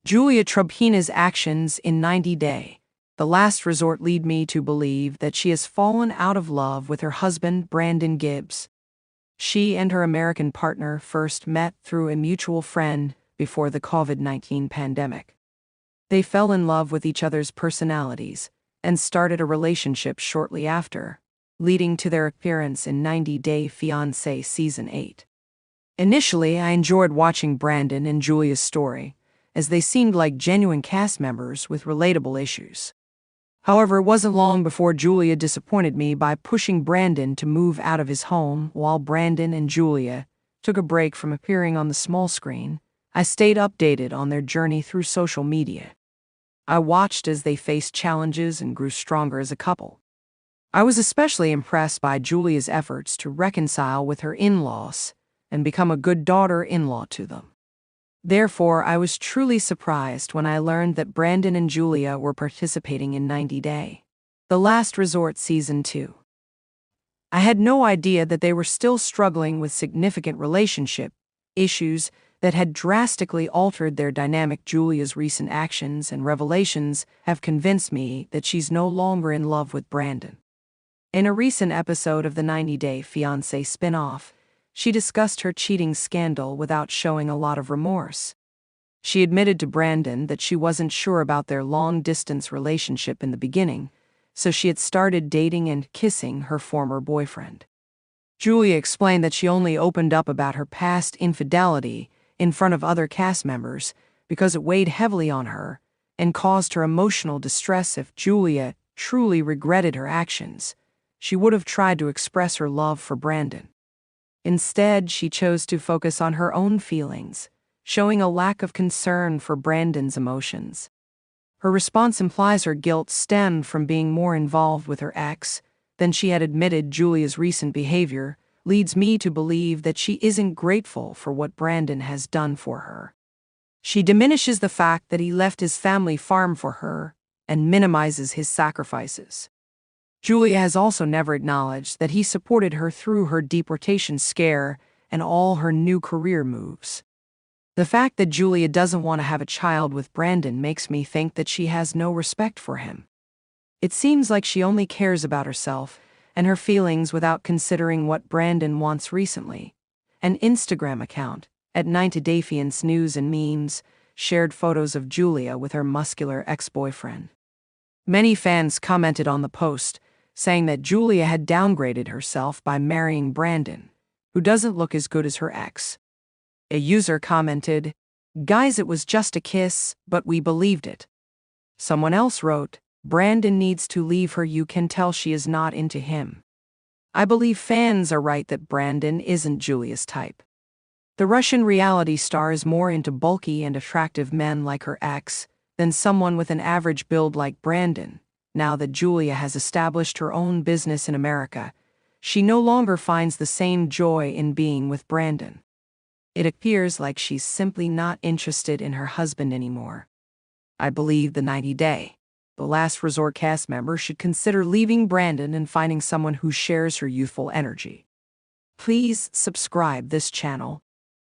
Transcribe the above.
Julia Trubkina's actions in 90 Day, The Last Resort lead me to believe that she has fallen out of love with her husband, Brandon Gibbs. She and her American partner first met through a mutual friend before the COVID-19 pandemic. They fell in love with each other's personalities and started a relationship shortly after, leading to their appearance in 90 Day Fiancé Season 8. Initially, I enjoyed watching Brandon and Julia's story, as they seemed like genuine cast members with relatable issues. However, it wasn't long before Julia disappointed me by pushing Brandon to move out of his home. While Brandon and Julia took a break from appearing on the small screen, I stayed updated on their journey through social media. I watched as they faced challenges and grew stronger as a couple. I was especially impressed by Julia's efforts to reconcile with her in-laws and become a good daughter-in-law to them. Therefore, I was truly surprised when I learned that Brandon and Julia were participating in 90 Day, The Last Resort Season 2. I had no idea that they were still struggling with significant relationship issues that had drastically altered their dynamic. Julia's recent actions and revelations have convinced me that she's no longer in love with Brandon. In a recent episode of the 90 Day Fiancé spin-off, she discussed her cheating scandal without showing a lot of remorse. She admitted to Brandon that she wasn't sure about their long-distance relationship in the beginning, so she had started dating and kissing her former boyfriend. Julia explained that she only opened up about her past infidelity in front of other cast members because it weighed heavily on her and caused her emotional distress. If Julia truly regretted her actions, she would have tried to express her love for Brandon. Instead, she chose to focus on her own feelings, showing a lack of concern for Brandon's emotions. Her response implies her guilt stemmed from being more involved with her ex than she had admitted. Julia's recent behavior leads me to believe that she isn't grateful for what Brandon has done for her. She diminishes the fact that he left his family farm for her and minimizes his sacrifices. Julia has also never acknowledged that he supported her through her deportation scare and all her new career moves. The fact that Julia doesn't want to have a child with Brandon makes me think that she has no respect for him. It seems like she only cares about herself and her feelings without considering what Brandon wants. Recently, an Instagram account, at 90 Day Fiancé News and Memes, shared photos of Julia with her muscular ex-boyfriend. Many fans commented on the post, saying that Julia had downgraded herself by marrying Brandon, who doesn't look as good as her ex. A user commented, "Guys, it was just a kiss, but we believed it." Someone else wrote, "Brandon needs to leave her. You can tell she is not into him." I believe fans are right that Brandon isn't Julia's type. The Russian reality star is more into bulky and attractive men like her ex than someone with an average build like Brandon. Now that Julia has established her own business in America, she no longer finds the same joy in being with Brandon. It appears like she's simply not interested in her husband anymore. I believe the 90 Day, The Last Resort cast member should consider leaving Brandon and finding someone who shares her youthful energy. Please subscribe this channel